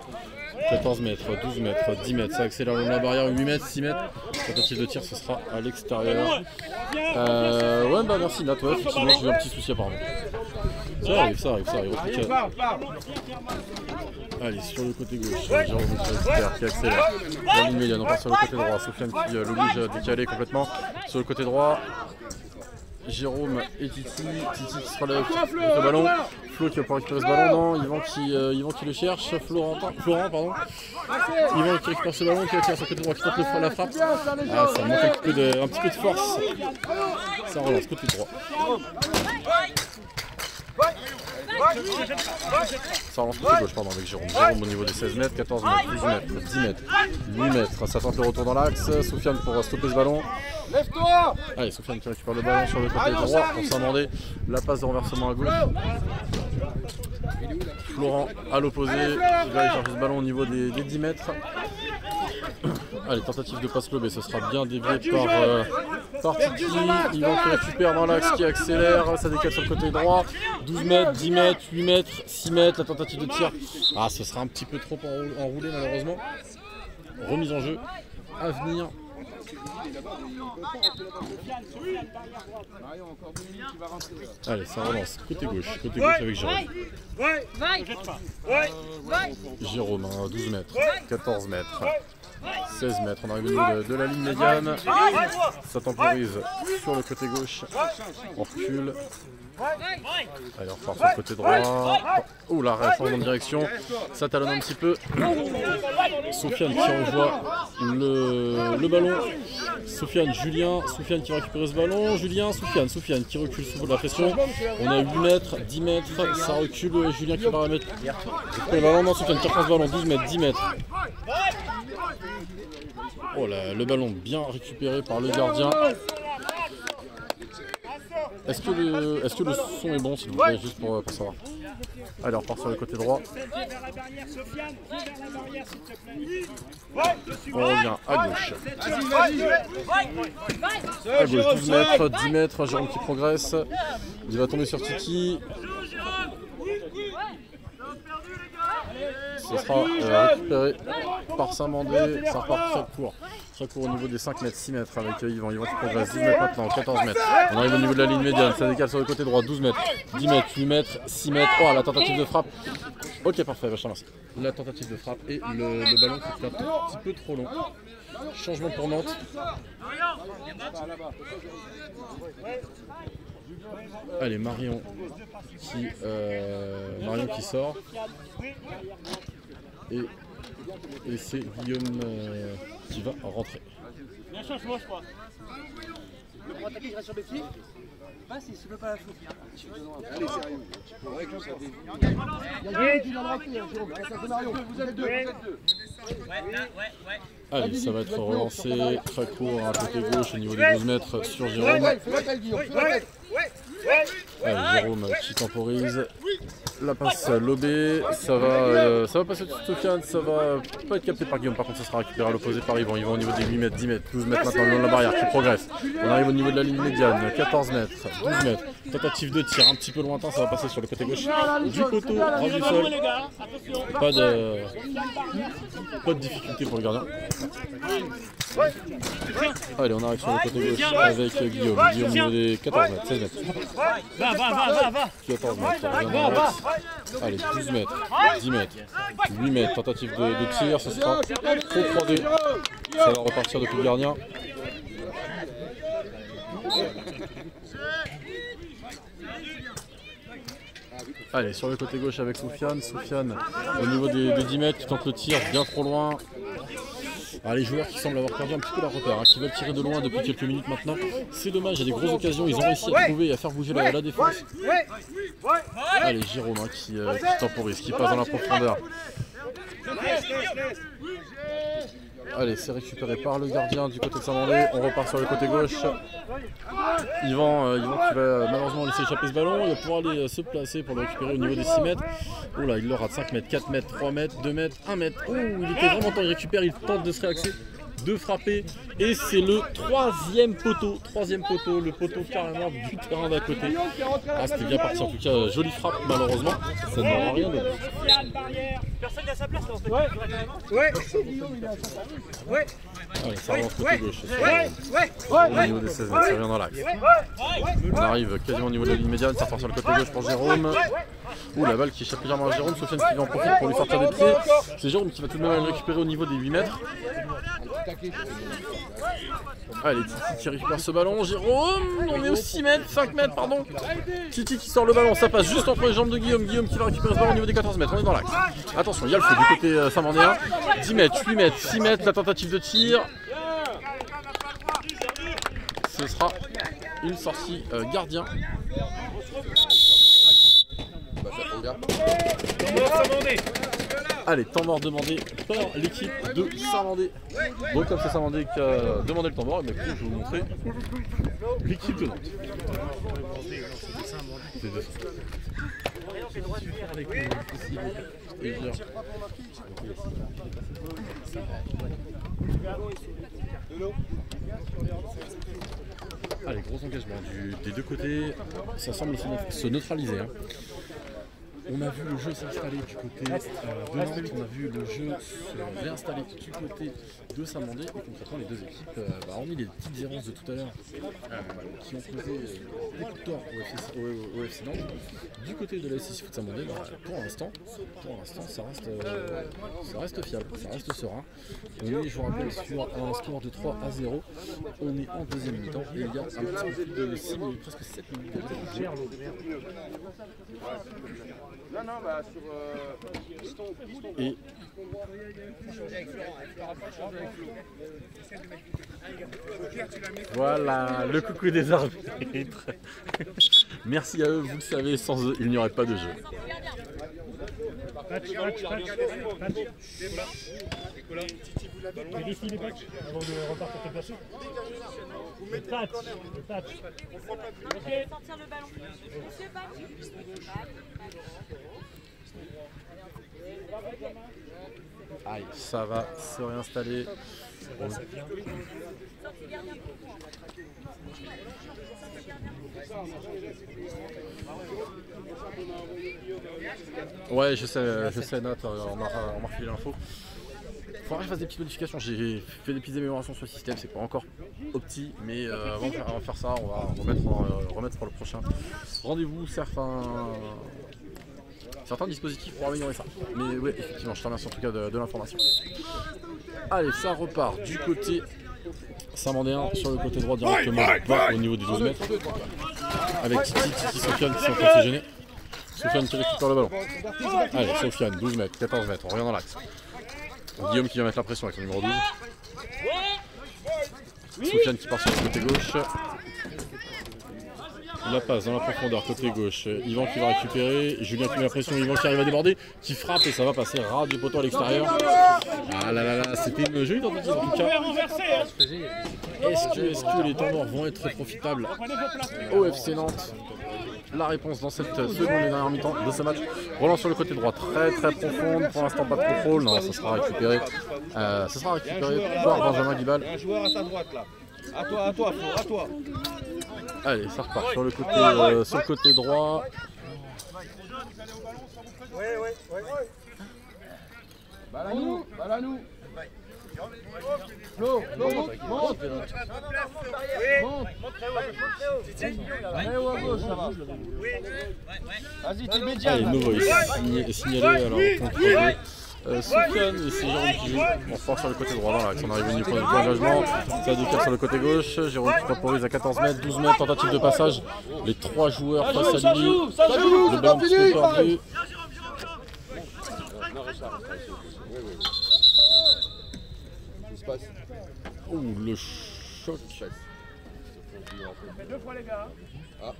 14 mètres, 12 mètres, 10 mètres, ça accélère le long de la barrière, 8 mètres, 6 mètres. Tentative de tir, ce sera à l'extérieur. Ouais, bah merci Nat, ouais, effectivement, j'ai eu un petit souci apparemment. Ça arrive, Allez, sur le côté gauche, Jérôme qui accélère. La ligne médiane, on part sur le côté droit. Sofiane qui l'oblige à décaler complètement. Sur le côté droit, Jérôme et Titi. Titi qui se relève avec le ballon. Flo qui va pouvoir récupérer ce ballon. Non, Yvan qui le cherche. Florent, pardon. Yvan qui récupère ce ballon, qui va tirer sur le côté droit, qui tente la frappe. Ah, ça manque un petit peu de force. Ça relance côté droit. Ça relance côté gauche, pardon, avec Jérôme. Jérôme au niveau des 16 mètres, 14 mètres, 12 mètres, 10 mètres, 8 mètres. Ça tente le retour dans l'axe. Sofiane pour stopper ce ballon. Lève-toi! Allez, Sofiane qui récupère le ballon sur le côté droit pour s'amender. La passe de renversement à gauche. Florent à l'opposé. Il va aller chercher ce ballon au niveau des 10 mètres. Allez, tentative de passe lobée, ce sera bien dévié par Titi. Yvan qui récupère dans l'axe, qui accélère, ça décale sur le côté droit. 12 mètres, 10 mètres, 8 mètres, 6 mètres, la tentative de tir. Ah, ce sera un petit peu trop enroulé malheureusement. Remise en jeu à venir. Allez, ça relance côté gauche avec Jérôme. Jérôme, 12 mètres, 14 mètres. 16 mètres, on arrive au niveau de la ligne médiane. Ça temporise sur le côté gauche. On recule. Allez, on repart sur le côté droit. Oh là, change de direction. Ça talonne un petit peu. Sofiane qui envoie le ballon. Sofiane, Julien. Sofiane qui va récupérer ce ballon. Julien, Sofiane qui recule sous la pression. On a 8 mètres, 10 mètres. Ça recule. Julien qui va remettre le ballon. Non, Sofiane qui reprend ce ballon. 12 mètres, 10 mètres. Oh là, le ballon bien récupéré par le gardien. Est-ce que le son est bon, s'il vous plaît, juste pour savoir. Allez, on repart sur le côté droit. On revient à gauche. À gauche, 12 mètres, 10 mètres, Jérôme qui progresse. Il va tomber sur Titi. Ce sera récupéré par Samandé. Ça repart très court au niveau des 5 mètres, 6 mètres avec Yvan. Yvan qui progresse, 12 mètres maintenant, 14 mètres. On arrive au niveau de la ligne médiane, ça décale sur le côté droit, 12 mètres, 10 mètres, 8 mètres, 6 mètres. Oh, la tentative de frappe. Ok, parfait, je te remercie. La tentative de frappe et le ballon qui est un petit peu trop long. Changement pour Nantes. Allez, Marion qui sort. Et c'est Guillaume qui va rentrer. Bien change-moi, je crois. Pour attaquer, je reste sur mes pieds. Passe, il ne se peut pas la faute. Allez, sérieux. Il y a Guillaume qui vient de rentrer, Jérôme. Vous êtes deux. Allez, ça va être relancé très court à côté gauche au niveau des 12 mètres sur Jérôme. Allez, Jérôme qui temporise. La passe lobée, ça va passer tout Sofiane, ça va pas être capté par Guillaume, par contre ça sera récupéré à l'opposé par Yvan. Yvan au niveau des 8 mètres, 10 mètres, 12 mètres maintenant le long de la barrière qui progresse. On arrive au niveau de la ligne médiane, 14 mètres, 12 mètres. Tentative de tir un petit peu lointain, ça va passer sur le côté gauche du poteau, droit du sol. Pas de difficulté pour le gardien. Allez, on arrive sur le côté gauche avec Guillaume. Guillaume au niveau des 14 mètres, 16 mètres. Va. 14 mètres, on revient dans l'axe. Allez, 12 mètres, 10 mètres, 8 mètres, tentative de tir, ce sera trop 3D. Ça va repartir depuis le gardien. Allez, sur le côté gauche avec Soufiane. Soufiane au niveau des 10 mètres qui tente le tir bien trop loin. Alors, les joueurs qui semblent avoir perdu un petit peu leur repère, hein, qui veulent tirer de loin depuis quelques minutes maintenant. C'est dommage, il y a des grosses occasions, ils ont réussi à trouver et à faire bouger la défense. Allez, Jérôme hein, qui temporise, qui passe dans la profondeur. Allez, c'est récupéré par le gardien du côté de Saint-Mandé. On repart sur le côté gauche. Yvan qui va malheureusement laisser échapper ce ballon. Il va pouvoir aller se placer pour le récupérer au niveau des 6 mètres. Oh là, il le rate 5 mètres, 4 mètres, 3 mètres, 2 mètres, 1 mètre. Oh, il était vraiment temps, il récupère, il tente de se réaxer, de frapper. Et c'est le troisième poteau, le poteau carrément du terrain d'à côté. Ah, c'était bien parti en tout cas, jolie frappe malheureusement. Ça n'aura rien donné. Personne n'a sa place là en fait. Ouais. Allez, ça avance côté gauche. Au niveau des 16 mètres, ça revient dans l'axe. On arrive quasiment au niveau de la ligne médiane, ça repart sur le côté gauche pour Jérôme. Ouh, la balle qui échappe légèrement à Jérôme. Sofiane qui en profite pour lui sortir des pieds. C'est Jérôme qui va tout de même aller le récupérer au niveau des 8 mètres. Allez, Titi qui récupère ce ballon. Jérôme, on est aux 6 mètres, 5 mètres, pardon. Titi qui sort le ballon, ça passe juste entre les jambes de Guillaume. Guillaume qui va récupérer ce ballon au niveau des 14 mètres. On est dans l'axe. Attention, il y a le feu du côté Saint-Mandéen. 10 mètres, 8 mètres, 6 mètres, la tentative de tir. Ce sera une sortie gardien. Allez, temps mort demandé par l'équipe de Saint-Mandé. Bon, comme c'est Saint-Mandé qui a demandé le temps mort, je vais vous montrer l'équipe de Nantes. Allez, gros engagement des deux côtés, ça semble se neutraliser. Hein. On a vu le jeu s'installer du côté de Nantes, on a vu le jeu se réinstaller du côté de Saint-Mandé. Et concrètement, les deux équipes, hormis les petites errances de tout à l'heure qui ont causé beaucoup de tort au FC Nantes, du côté de la SSI Foot Saint-Mandé, pour l'instant, ça reste fiable, ça reste serein. Et je vous rappelle, sur un score de 3-0, on est en deuxième mi-temps et il y a un petit peu plus de 6 minutes, presque 7 minutes de jeu. Et voilà, le coucou des arbitres. Merci à eux, vous le savez, sans eux, il n'y aurait pas de jeu. Vérifie les patchs avant de repartir te placer. Le patch. Ok. Sortir le ballon. Monsieur patch. Aïe, ça va se réinstaller. Ouais, je sais Nat, on m'a refilé l'info. Faudra que je fasse des petites modifications, j'ai fait des petites améliorations sur le système, c'est pas encore opti, mais avant de faire ça, on va remettre pour le prochain rendez-vous certains dispositifs pour améliorer ça. Mais ouais, effectivement, je te remercie en tout cas de l'information. Allez, ça repart du côté Saint-Mandéen, sur le côté droit directement, pas au niveau des 12 mètres. Avec Titi, Sofiane qui sont en train de se gêner. Sofiane qui récupère le ballon. Allez, Sofiane, 12 mètres, 14 mètres, on revient dans l'axe. Guillaume qui va mettre la pression avec son numéro 12. Sofiane qui part sur le côté gauche. La passe dans la profondeur, côté gauche. Yvan qui va récupérer. Julien qui met la pression. Yvan qui arrive à déborder. Qui frappe et ça va passer ras du poteau à l'extérieur. Ah là là là, c'était une jolie tentative en tout cas. Est-ce que les temps morts vont être profitables au FC Nantes? La réponse dans cette seconde et dernière mi-temps de ce match. Relance sur le côté droit, très profonde. Pour l'instant, pas de contrôle. Non, ça sera récupéré. Par Benjamin Guibal. Un joueur à ta droite là. À toi. Allez, ça repart sur le côté droit. Ouais. Balle à nous. Flo, monte. Allez, Novo est signalé alors contre Sofiane et c'est Jérôme qui joue en force sur le côté droit. Voilà, avec son arrivée du point d'engagement. Ça décale sur le côté gauche. Jérôme qui temporise à 14 mètres, 12 mètres, tentative de passage. Les 3 joueurs face à lui. Le ballon un petit peu perdu. Oh, le choc. Deux fois les gars. Ah.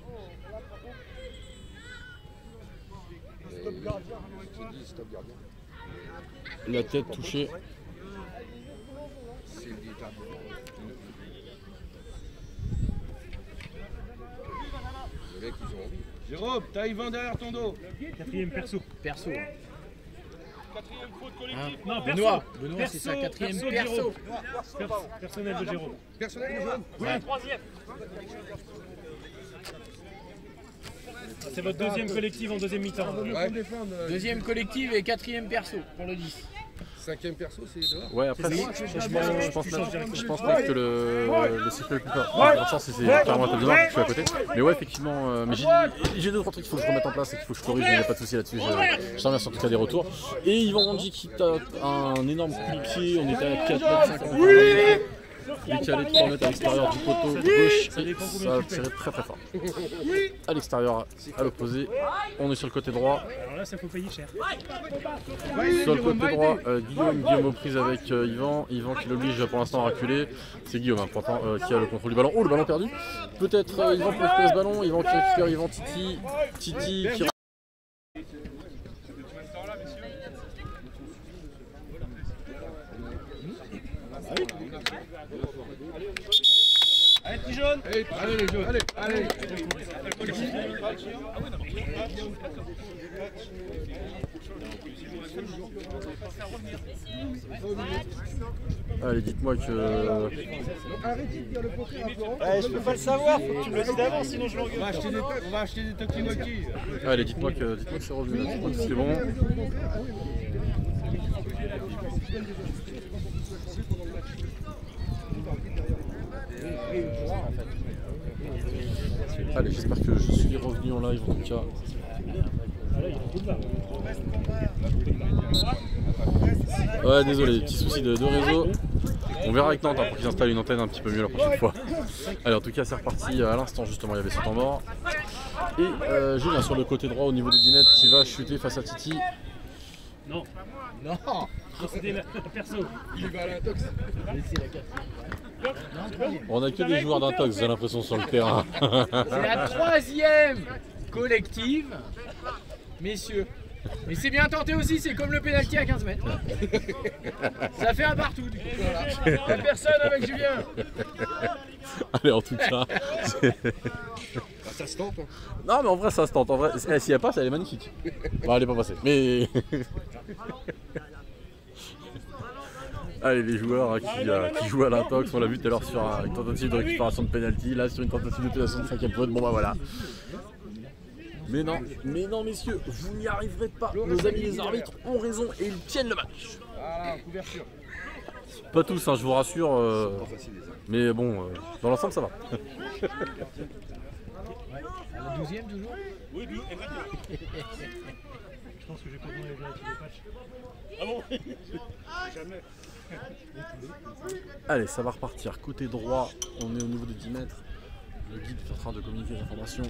La tête touchée. Jérôme, t'as Yvan derrière ton dos. Quatrième perso. Perso. Hein. Quatrième faute collective. Non, Benoît, c'est sa quatrième perso. Personnel de Jérôme. Personnel de Jérôme. Oui, troisième. C'est votre deuxième collectif en deuxième mi-temps. Deuxième collective et quatrième perso pour le 10. Cinquième perso, c'est dehors. Ouais, après, je pense pas que le sifflet est plus fort. Dans le sens, c'est clairement un top de main, je suis à côté. Mais ouais, effectivement, mais j'ai 2-3 trucs qu'il faut que je remette en place et qu'il faut que je corrige, mais il n'y a pas de souci là-dessus. Je te remercie en tout cas des retours. Et Yvan Ranji qui tape un énorme coup de pied, on était à 4,50 m. Décalé 3 mètres à l'extérieur du poteau gauche, et ça a tiré très très fort. À l'extérieur, à l'opposé, on est sur le côté droit. Alors là, ça faut payer cher. Sur le côté droit, Guillaume aux prises avec Yvan qui l'oblige pour l'instant à reculer. C'est Guillaume pourtant qui a le contrôle du ballon. Oh, le ballon perdu. Peut-être Yvan pour récupérer ce ballon. Yvan qui récupère Yvan Titi qui... Allez, petit jaune. Allez, les jaunes. Allez. Allez, dites-moi que... Arrêtez de dire le poker à Florent. Je peux pas le savoir, faut que tu me le dises avant, sinon je l'engueule. On va acheter des Toki-Moki. Allez, dites-moi que c'est revenu là, dites-moi que c'est bon. Allez, j'espère que je suis revenu en live en tout cas. Ouais, désolé, petit souci de réseau. On verra avec Nantes pour qu'ils installent une antenne un petit peu mieux la prochaine fois. Allez, en tout cas, c'est reparti à l'instant justement, il y avait ce temps mort. Et Julien sur le côté droit au niveau des 10 mètres qui va chuter face à Titi. Non. C'était la perso. Il va à l'intox. On a que des joueurs d'intox, j'ai l'impression, sur le terrain. C'est la troisième collective, messieurs. Mais c'est bien tenté aussi, c'est comme le pénalty à 15 mètres. Ça fait un partout du coup. Voilà. Personne avec Julien. Allez, en tout cas. Ça se tente. Non, mais en vrai, ça se tente. En vrai, si elle passe, elle est magnifique. Bon, elle est pas passée. Mais. Allez, les joueurs qui jouent à l'intox, on l'a vu tout à l'heure sur une tentative de récupération de penalty, là sur une tentative de pénalisation de 5e faute. Bon, bah voilà. Mais non, messieurs, vous n'y arriverez pas. Nos amis les arbitres ont raison et ils tiennent le match. Voilà, couverture. Pas tous, hein, je vous rassure. Mais bon, dans l'ensemble, ça va. Le 12e toujours. Oui, exactement. Je pense que j'ai pas besoin de vérifier les patchs. Ah bon? Jamais. Allez, ça va repartir. Côté droit, on est au niveau de 10 mètres. Le guide est en train de communiquer les informations.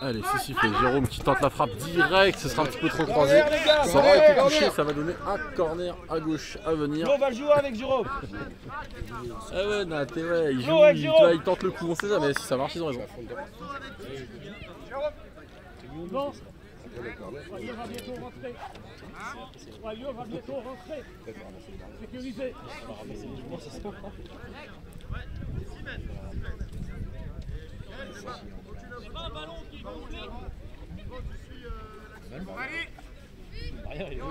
Allez, c'est sifflé. Jérôme qui tente la frappe direct, ce sera un petit peu trop croisé. Ça aura été touché, ça va donner un corner à gauche à venir. On va le jouer avec Jérôme. Ah ouais, Nat, ouais, il joue, il tente le coup, on sait jamais, si ça marche, ils ont raison. Non. Soyeux va bientôt rentrer. Soyeux va bientôt rentrer. Sécurisé. C'est pas un ballon qui est gonflé. Rien, il est où,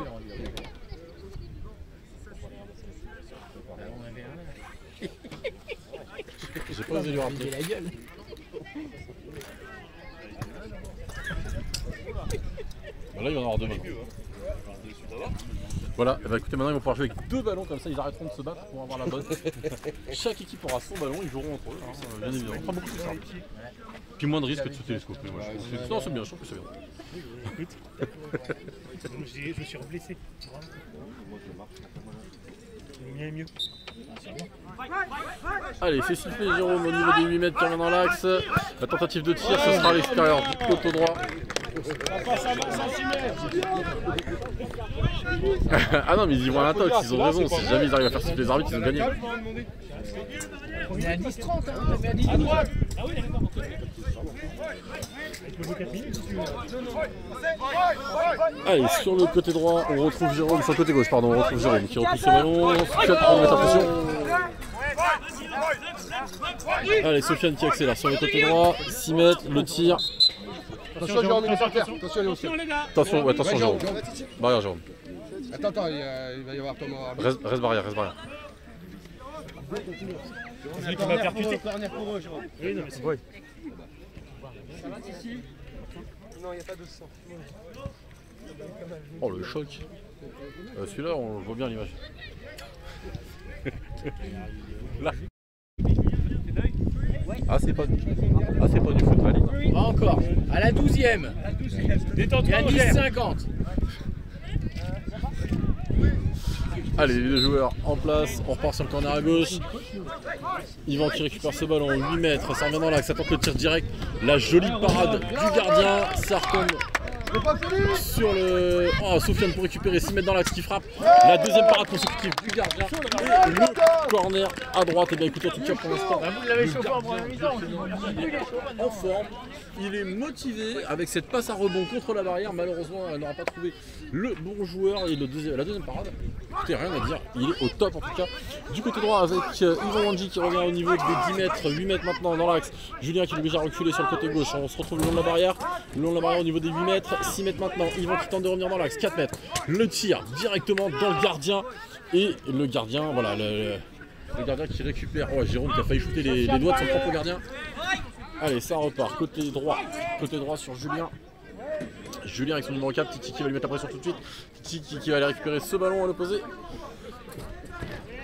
J'ai pas osé lui rappeler. la gueule. Là, il va en avoir deux maintenant. Voilà, et bah écoutez, maintenant ils vont pouvoir jouer avec 2 ballons comme ça, ils arrêteront de se battre pour avoir la bonne. Chaque équipe aura son ballon, ils joueront entre eux, hein, bien évidemment. Pas beaucoup plus simple. Puis moins de risque de se télescoper. Ouais, non, c'est bien, je trouve que c'est bien. Je me suis reblessé. Mieux et mieux. Allez, c'est sifflé Jérôme au niveau des 8 mètres qui revient dans l'axe. La tentative de tir, ce sera à l'extérieur du poteau droit. Ah non, mais ils y vont à l'intox, ils ont raison. Si jamais ils arrivent à faire siffler les arbitres, ils ont gagné. On est à 10-30, hein, on est à 10 minutes. Allez, sur le côté droit, on retrouve Jérôme, sur le côté gauche, pardon, on retrouve Jérôme qui repousse le ballon. Sofiane pour mettre la pression. Allez, Sofiane qui accélère sur le côté droit, 6 mètres, le tir. Attention Jérôme, il est par terre. Attention, il est au sol. Attention, ouais, attention Jérôme. Barrière Jérôme. Attends, il va y avoir Thomas. Reste barrière, reste barrière. C'est lui qui va percuter. Pour eux, Jérôme. Oui, non, mais c'est Ouais. Ça va ici? Non, il n'y a pas de sang. Oh le choc. Celui-là, on le voit bien à l'image. Là. Ah c'est pas du foot rallye. Pas encore. À la 12e. Il y a 10-50. Allez, les 2 joueurs en place, on repart sur le corner à gauche. Yvan qui récupère ce ballon, 8 mètres, ça revient dans l'axe, ça tente le tir direct. La jolie parade du gardien, ça retombe sur le... Oh, Sofiane pour récupérer, 6 mètres dans l'axe qui frappe. La deuxième parade consécutive du gardien. Et le corner à droite. Et bien écoutez, en tout cas pour l'instant, Vous l'avez chauffé en première mi-temps. en forme. Il est motivé avec cette passe à rebond contre la barrière. Malheureusement, elle n'aura pas trouvé le bon joueur. Et la deuxième parade, écoutez, rien à dire. Il est au top en tout cas. Du côté droit avec Yvan Wandji qui revient au niveau des 10 mètres. 8 mètres maintenant dans l'axe. Julien qui est déjà reculé sur le côté gauche. On se retrouve le long de la barrière. Le long de la barrière au niveau des 8 mètres. 6 mètres maintenant. Yvan qui tente de revenir dans l'axe. 4 mètres. Le tir directement dans le gardien. Et le gardien, voilà, le gardien qui récupère. Oh, Jérôme qui a failli shooter les doigts de son propre gardien. Allez, ça repart. Côté droit sur Julien. Julien avec son numéro 4. Titi qui va lui mettre la pression tout de suite. Titi qui va aller récupérer ce ballon à l'opposé.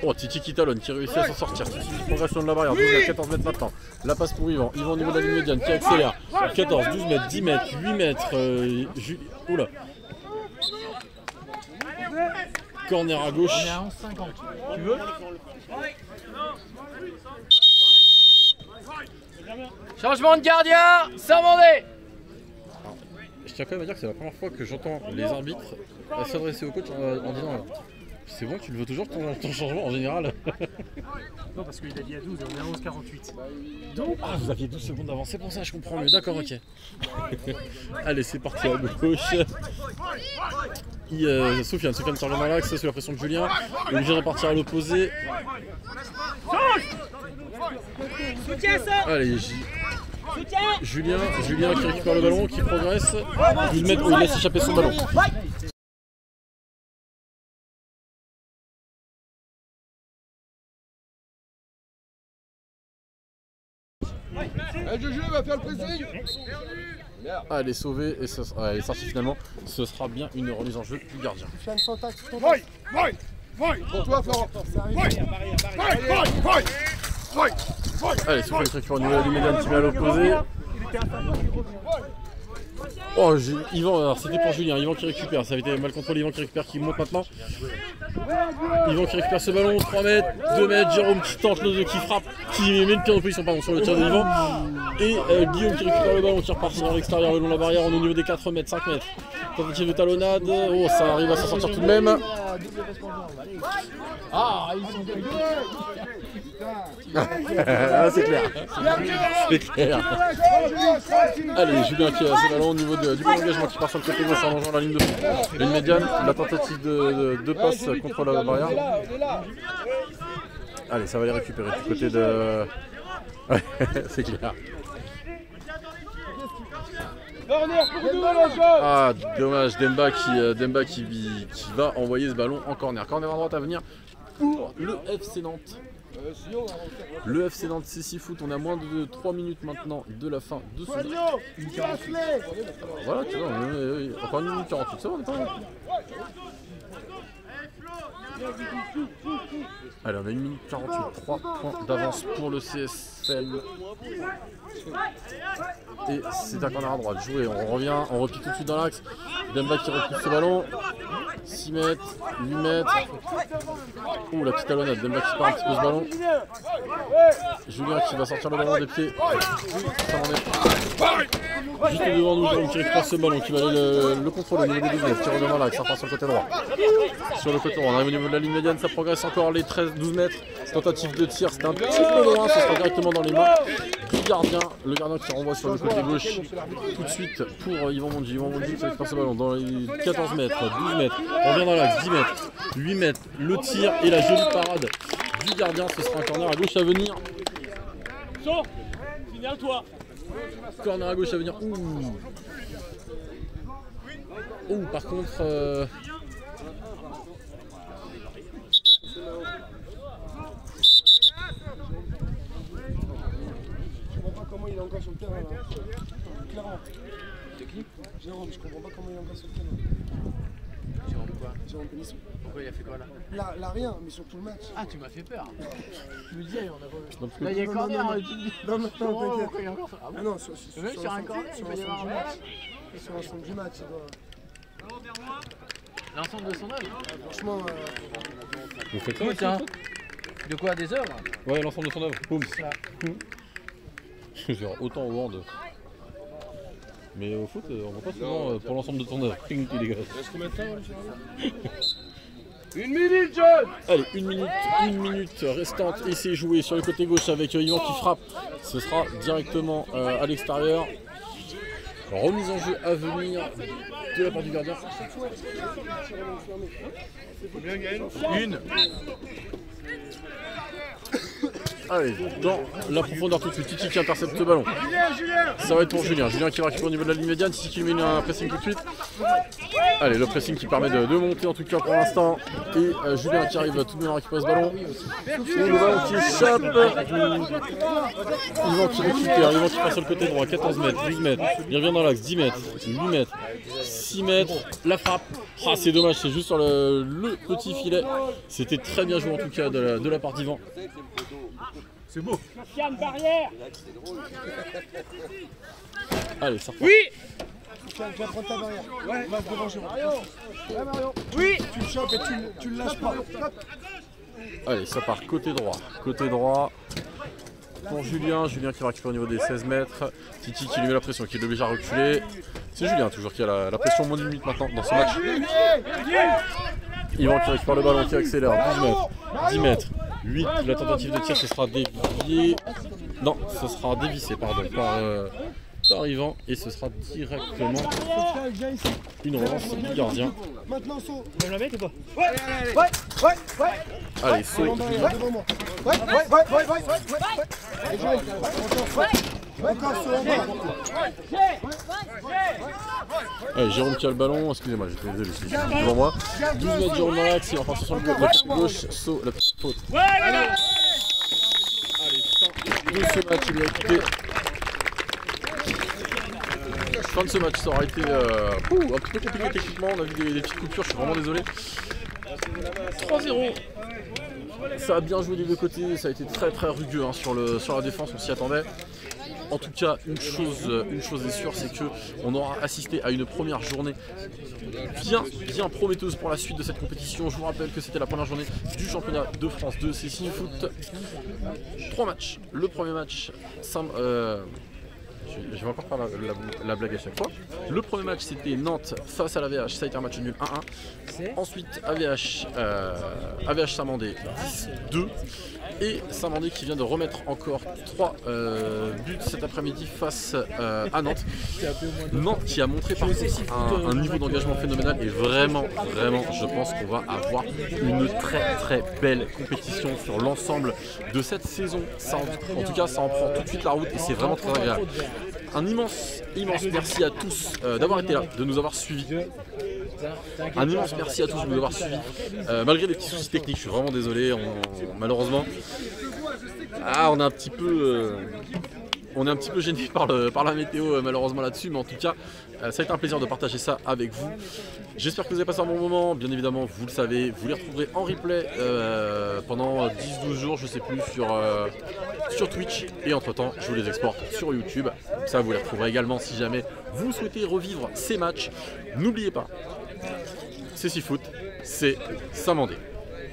Oh, Titi qui talonne, qui réussit à s'en sortir. Titi qui progresse sur la barrière, 12 à 14 mètres maintenant. La passe pour Yvan. Yvan au niveau de la ligne médiane qui accélère. 14, 12 mètres, 10 mètres, 8 mètres. Oula. Corner à gauche. On est à 11-50. Tu veux? Changement de gardien, Samandé. Je tiens quand même à dire que c'est la première fois que j'entends les arbitres s'adresser au coach en disant c'est bon, tu le veux toujours ton changement en général. Non, parce qu'il a dit à 12 et on est à 11,48. Donc, ah, vous aviez 12 secondes d'avance, c'est pour ça, je comprends mieux. D'accord, ok. Allez, c'est parti à gauche. Sofiane qui revient dans l'axe sous la pression de Julien. Il est obligé de repartir à l'opposé. Allez, Julien qui récupère le ballon, qui progresse. Il laisse échapper son ballon. Juju va faire le pressing. Allez, sauvé et elle est sortie finalement. Ce sera bien une remise en jeu du gardien. Pour toi, Florent. Allez, Sofiane qui récupère au niveau de la ligne médiane qui met à l'opposé. Oh, Yvan, alors c'était pour Julien, Yvan qui récupère, ça avait été mal contrôlé, Yvan qui récupère, qui monte maintenant. Yvan qui récupère ce ballon, 3 mètres, 2 mètres, Jérôme qui tente le qui frappe, qui met le pied en position pardon, sur le tir de Yvan. Et Guillaume qui récupère le ballon, qui repart dans l'extérieur, le long de la barrière, au niveau des 4 mètres, 5 mètres. Tentative de talonnade, oh ça arrive à s'en sortir tout de même. Ah, ils sont ah, c'est clair. C'est clair. Allez, Julien qui a ce ballon au niveau du bon engagement qui part sur le côté gauche en longeant la ligne de fond. Ligne médiane, la tentative de passe contre la barrière. Allez, ça va les récupérer du côté de... Ouais, c'est clair. Ah, dommage, Demba qui va envoyer ce ballon en corner. Corner à droite à venir pour le FC Nantes. Le FC Nantes CC Foot, on a moins de 3 minutes maintenant de la fin de ce jeu. Voilà, tu vois, encore 1 minute 48, ça va, on est pas mal. Allez, on a 1 minute 48, 3 points d'avance pour le CSM. Et c'est un corner à droite. Joué, on revient, on repique tout de suite dans l'axe. Demba qui repousse ce ballon. 6 mètres, 8 mètres. Ouh, la petite talonnade. Demba qui part un petit peu ce ballon. Julien qui va sortir le ballon des pieds. Juste devant nous, Jérôme qui récupère ce ballon, qui va aller le contrôler au niveau des 12 mètres, qui revient dans l'axe, ça part sur le côté droit. Sur le côté droit, on arrive au niveau de la ligne médiane, ça progresse encore les 12 mètres. Tentative de tir, c'était un petit peu loin, ça sera directement dans les mains du gardien. Le gardien qui renvoie sur le côté gauche tout de suite pour Yvan Mondji. Yvan Mondji qui récupère ce ballon dans les 14 mètres, 12 mètres, on revient dans l'axe, 10 mètres, 8 mètres, le tir et la jolie parade du gardien. Ce sera un corner à gauche à venir. Signale-toi. Corner à gauche à venir. Ouh, par contre. Je comprends pas comment il est encore sur le terrain là. Clairement. De qui? Jérôme, je comprends pas comment il est encore sur le terrain. Jérôme quoi? Jérôme Benisson. Pourquoi il a fait quoi là? Là rien, mais sur tout le match. Ah, tu m'as fait peur. Je me disais, on a pas. que... Là, il y a corner. Non, t'inquiète. Il y a encore ça. Ah bon? Non, sur un corner, il va y avoir un match. Sur l'ensemble du match, il doit... L'ensemble de son œuvre. Franchement, Vous faites Oui, ça tiens. De quoi? Des œuvres? Ouais, l'ensemble de son œuvre. Boum. Ça. Genre autant au hand. Mais au foot, on voit pas souvent pour l'ensemble de ton œuvre. Ping, il dégage. Une minute, John. Allez, 1 minute restante et c'est joué sur le côté gauche avec Yvan qui frappe. Ce sera directement à l'extérieur. Remise en jeu à venir de la part du gardien. Une. Allez, dans la profondeur tout de suite, Titi qui intercepte le ballon. Ça va être pour Julien. Julien qui va récupérer au niveau de la ligne médiane. Titi qui met un pressing tout de suite. Allez, le pressing qui permet de monter en tout cas pour l'instant. Et Julien qui arrive tout de même à récupérer ce ballon. Et le ballon qui échappe. Yvan qui récupère, Yvan qui passe sur le côté droit. 14 mètres, 12 mètres. Il revient dans l'axe, 10 mètres, 8 mètres, 6 mètres. La frappe. Ah, c'est dommage, c'est juste sur le petit filet. C'était très bien joué en tout cas de la part d'Yvan. C'est beau. Barrière. Allez, ça repart. Oui. tu vas prendre ta barrière. Ouais. Marche devant Jérôme. Ouais, Marion. Oui. Tu le chopes et tu le lâches pas. Allez, ça part côté droit. Côté droit pour Julien. Julien qui va récupérer au niveau des 16 mètres. Titi qui lui met la pression, qui l'oblige à reculer. C'est Julien toujours qui a la pression moins d'une minute maintenant dans ce match. Yvan qui récupère le ballon, qui accélère. 12 mètres, 10 mètres, 8. La tentative de tir, ce sera dévié. Non, ce sera dévissé, pardon, par Yvan. Et ce sera directement une relance du gardien. Maintenant, saut. Même la mec ou pas? Allez, saut. Devant moi. Encore saut en bas. Allez, Jérôme qui a le ballon, excusez-moi, j'étais désolé, c'est devant moi. 12 mètres, Jérôme dans l'axe, il va partir sur le côté gauche, saut, la petite faute. Allez, fin de ce match, il est occupé. Fin de ce match, ça aura été un petit peu compliqué techniquement, on a vu des petites coupures, je suis vraiment désolé. 3-0. Ça a bien joué des deux côtés, ça a été très rugueux hein, sur la défense, on s'y attendait. En tout cas, une chose est sûre, c'est qu'on aura assisté à une première journée bien prometteuse pour la suite de cette compétition. Je vous rappelle que c'était la première journée du championnat de France de CCI Foot. 3 matchs. Le premier match, je vais encore faire la blague à chaque fois. Le premier match, c'était Nantes face à l'AVH, ça a été un match nul 1-1. Ensuite, AVH Saint-Mandé 10-2. Et Saint-Mandé qui vient de remettre encore 3 buts cet après-midi face à Nantes. Nantes qui a montré par contre un niveau d'engagement phénoménal et vraiment, je pense qu'on va avoir une très belle compétition sur l'ensemble de cette saison. En tout cas, ça en prend tout de suite la route et c'est vraiment très agréable. Un immense merci à tous d'avoir été là, de nous avoir suivis. Un immense merci à tous de nous avoir suivis. Malgré les petits soucis techniques, je suis vraiment désolé, malheureusement. On a un petit peu On est un petit peu gêné par la météo malheureusement là-dessus, mais en tout cas, ça a été un plaisir de partager ça avec vous. J'espère que vous avez passé un bon moment. Bien évidemment, vous le savez, vous les retrouverez en replay pendant 10-12 jours, je sais plus, sur Twitch. Et entre-temps, je vous les exporte sur YouTube. Comme ça, vous les retrouverez également si jamais vous souhaitez revivre ces matchs. N'oubliez pas, c'est SeaFoot, c'est Saint-Mandé.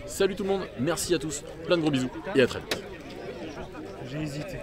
Salut tout le monde, merci à tous, plein de gros bisous et à très vite. J'ai hésité.